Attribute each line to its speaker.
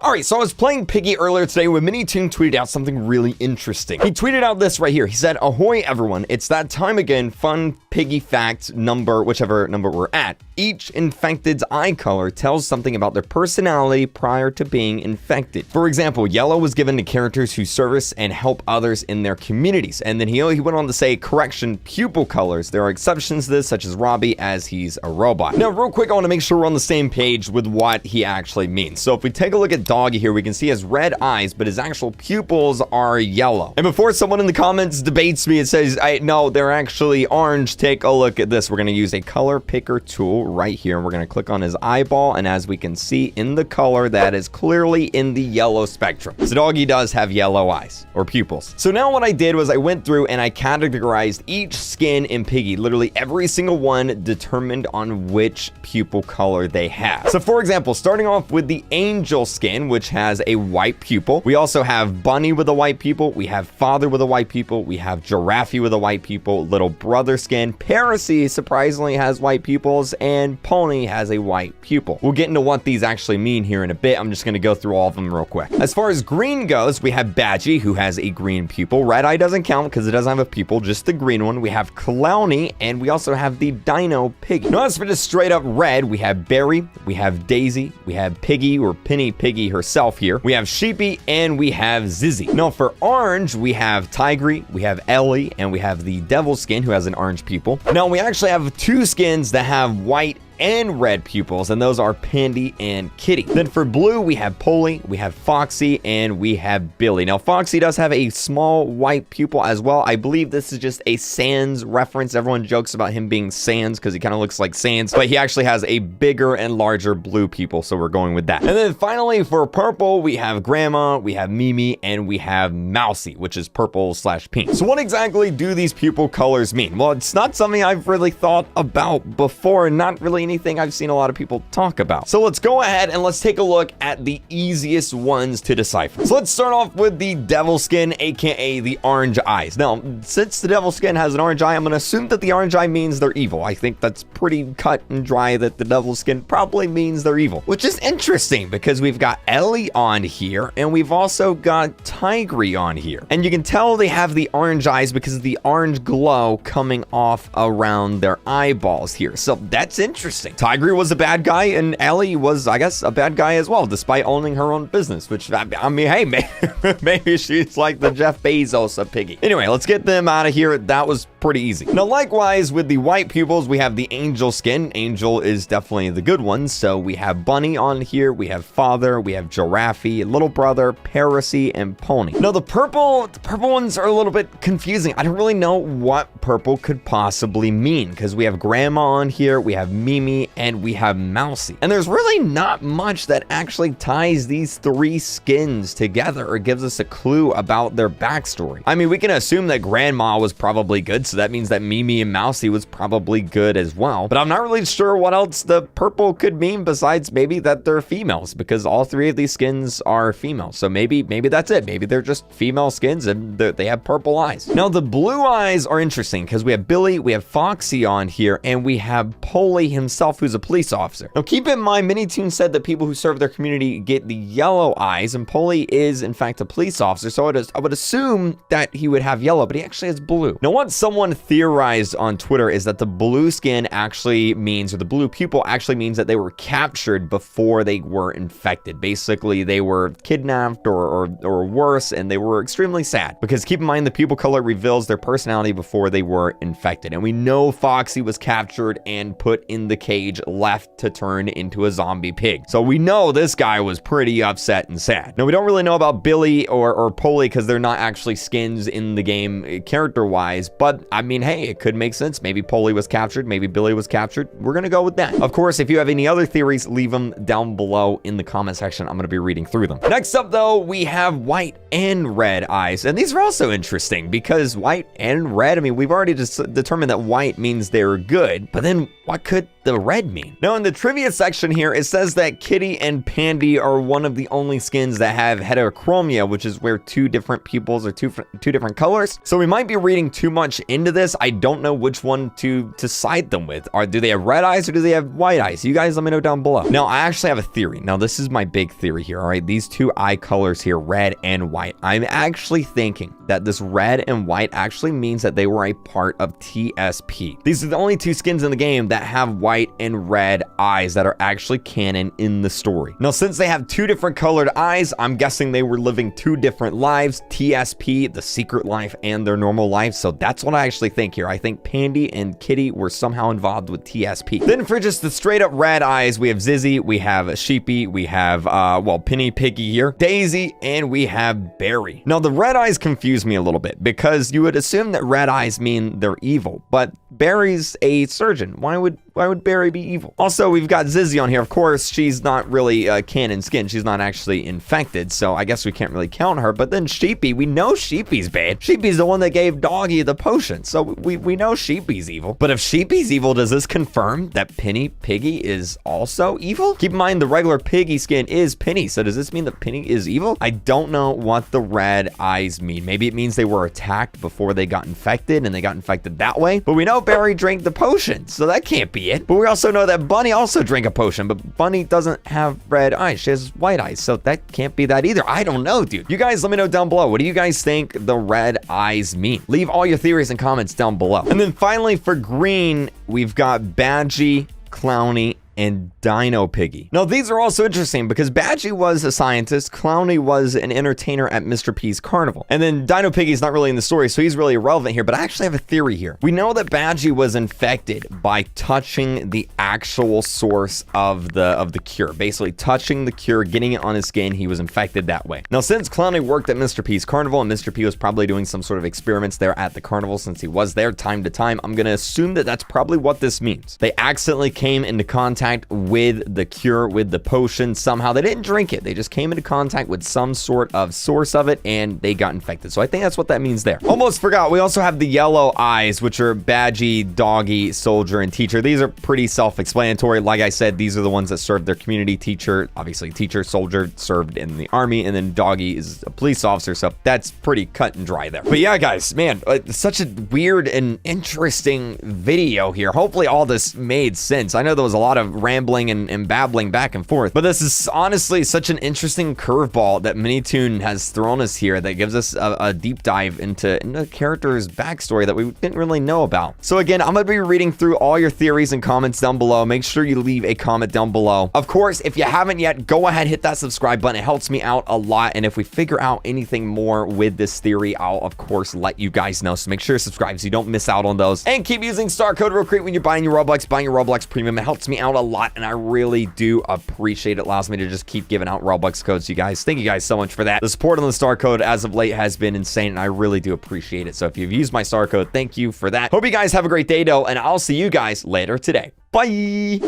Speaker 1: Alright, so I was playing Piggy earlier today when Minitoon tweeted out something really interesting. He tweeted out this right here. He said, "Ahoy everyone, it's that time again, fun Piggy fact number, whichever number we're at. Each infected's eye color tells something about their personality prior to being infected. For example, yellow was given to characters who service and help others in their communities." And then he went on to say, correction, pupil colors. There are exceptions to this, such as Robbie, as he's a robot. Now, real quick, I want to make sure we're on the same page with what he actually means. So if we take a look at Doggy here, we can see he has red eyes, but his actual pupils are yellow. And before someone in the comments debates me and says, no, they're actually orange, take a look at this. We're going to use a color picker tool right here, and we're going to click on his eyeball, and as we can see in the color, that is clearly in the yellow spectrum. So Doggy does have yellow eyes, or pupils. So now what I did was I went through and I categorized each skin in Piggy, literally every single one determined on which pupil color they have. So for example, starting off with the angel skin, which has a white pupil. We also have Bunny with a white pupil. We have Father with a white pupil. We have Giraffe with a white pupil. Little Brother skin. Parasy surprisingly has white pupils, and Pony has a white pupil. We'll get into what these actually mean here in a bit. I'm just going to go through all of them real quick. As far as green goes, we have Badgie, who has a green pupil. Red Eye doesn't count because it doesn't have a pupil, just the green one. We have Clowny, and we also have the Dino Piggy. Now, as for just straight up red, we have Berry, we have Daisy, we have Piggy, or Penny Piggy herself here. We have Sheepy, and we have Zizzy. Now, for orange, we have Tigry, we have Ellie, and we have the Devil skin, who has an orange pupil. Now, we actually have two skins that have white and red pupils, and those are Pandy and Kitty. Then for blue, we have Polly, we have Foxy, and we have Billy. Now, Foxy does have a small white pupil as well. I believe this is just a Sans reference. Everyone jokes about him being Sans because he kind of looks like Sans, but he actually has a bigger and larger blue pupil, so we're going with that. And then finally, for purple, we have Grandma, we have Mimi, and we have Mousy, which is purple/pink. So what exactly do these pupil colors mean? Well, it's not something I've really thought about before, and not really anything I've seen a lot of people talk about. So let's go ahead and let's take a look at the easiest ones to decipher. So let's start off with the Devil skin, aka the orange eyes. Now, since the Devil skin has an orange eye, I'm going to assume that the orange eye means they're evil. I think that's pretty cut and dry that the Devil skin probably means they're evil, which is interesting because we've got Ellie on here and we've also got Tigry on here. And you can tell they have the orange eyes because of the orange glow coming off around their eyeballs here. So that's interesting. Tigry was a bad guy, and Ellie was, I guess, a bad guy as well, despite owning her own business, which, I mean, hey, maybe she's like the Jeff Bezos of Piggy. Anyway, let's get them out of here. That was pretty easy. Now, likewise, with the white pupils, we have the angel skin. Angel is definitely the good one, so we have Bunny on here, we have Father, we have Giraffe, Little Brother, Parasy, and Pony. Now, the purple ones are a little bit confusing. I don't really know what purple could possibly mean, because we have Grandma on here, we have Mimi, and we have Mousy. And there's really not much that actually ties these three skins together or gives us a clue about their backstory. I mean, we can assume that Grandma was probably good, so that means that Mimi and Mousy was probably good as well. But I'm not really sure what else the purple could mean besides maybe that they're females, because all three of these skins are female. So maybe that's it. Maybe they're just female skins and they have purple eyes. Now, the blue eyes are interesting because we have Billy, we have Foxy on here, and we have Polly himself, who's a police officer. Now, keep in mind, Minitoon said that people who serve their community get the yellow eyes, and Polly is, in fact, a police officer, so I would assume that he would have yellow, but he actually has blue. Now, what someone theorized on Twitter is that the blue skin actually means, or the blue pupil actually means that they were captured before they were infected. Basically, they were kidnapped or worse, and they were extremely sad, because keep in mind, the pupil color reveals their personality before they were infected, and we know Foxy was captured and put in the cage, left to turn into a zombie pig. So we know this guy was pretty upset and sad. Now, we don't really know about Billy or Polly because they're not actually skins in the game character-wise, but I mean, hey, it could make sense. Maybe Polly was captured, maybe Billy was captured. We're gonna go with that. Of course, if you have any other theories, leave them down below in the comment section. I'm gonna be reading through them. Next up, though, we have white and red eyes, and these are also interesting because white and red, I mean, we've already just determined that white means they're good, but then what could the red mean? Now, in the trivia section here, it says that Kitty and Pandy are one of the only skins that have heterochromia, which is where two different pupils are two different colors. So we might be reading too much into this. I don't know which one to side them with. Do they have red eyes or do they have white eyes? You guys let me know down below. Now, I actually have a theory. Now, this is my big theory here, all right? These two eye colors here, red and white. I'm actually thinking that this red and white actually means that they were a part of TSP. These are the only two skins in the game that have white and red eyes that are actually canon in the story. Now, since they have two different colored eyes, I'm guessing they were living two different lives, TSP, the secret life, and their normal life. So that's what I actually think here. I think Pandy and Kitty were somehow involved with TSP. Then for just the straight up red eyes, we have Zizzy, we have Sheepy, we have, well, Penny, Piggy here, Daisy, and we have Barry. Now, the red eyes confuse me a little bit because you would assume that red eyes mean they're evil, but Barry's a surgeon. Why would Barry be evil? Also, we've got Zizzy on here. Of course, she's not really canon skin. She's not actually infected, so I guess we can't really count her. But then Sheepy, we know Sheepy's bad. Sheepy's the one that gave Doggy the potion, so we know Sheepy's evil. But if Sheepy's evil, does this confirm that Penny Piggy is also evil? Keep in mind, the regular Piggy skin is Penny, so does this mean that Penny is evil? I don't know what the red eyes mean. Maybe it means they were attacked before they got infected, and they got infected that way. But we know Barry drank the potion, so that can't be it. But we also know that Bunny also drank a potion, but Bunny doesn't have red eyes. She has white eyes, so that can't be that either. I don't know, dude. You guys let me know down below. What do you guys think the red eyes mean? Leave all your theories and comments down below. And then finally for green, we've got Badgie, Clowny, and Dino Piggy. Now, these are also interesting because Badgie was a scientist, Clowny was an entertainer at Mr. P's carnival, and then Dino Piggy's not really in the story, so he's really irrelevant here, but I actually have a theory here. We know that Badgie was infected by touching the actual source of the cure, basically touching the cure, getting it on his skin, he was infected that way. Now, since Clowny worked at Mr. P's carnival, and Mr. P was probably doing some sort of experiments there at the carnival since he was there time to time, I'm gonna assume that that's probably what this means. They accidentally came into contact with the cure, with the potion. Somehow they didn't drink it, they just came into contact with some sort of source of it and they got infected. So I think that's what that means there. Almost forgot, we also have the yellow eyes, which are Badgie, Doggy, Soldier, and Teacher. These are pretty self-explanatory. Like I said, these are the ones that served their community. Teacher, obviously Teacher, Soldier served in the army, and then Doggy is a police officer, so that's pretty cut and dry there. But yeah, guys, man, such a weird and interesting video here. Hopefully all this made sense. I know there was a lot of rambling and babbling back and forth, but this is honestly such an interesting curveball that Minitoon has thrown us here that gives us a deep dive into a character's backstory that we didn't really know about. So again, I'm gonna be reading through all your theories and comments down below. Make sure you leave a comment down below. Of course, if you haven't yet, go ahead, hit that subscribe button. It helps me out a lot, and if we figure out anything more with this theory, I'll of course let you guys know. So make sure to subscribe so you don't miss out on those, and keep using star code REALCREEK when you're buying your Roblox Premium. It helps me out a lot, and I really do appreciate it. Allows me to just keep giving out Robux codes to you guys. Thank you guys so much for that. The support on the star code as of late has been insane, and I really do appreciate it. So if you've used my star code, thank you for that. Hope you guys have a great day though, and I'll see you guys later today. Bye.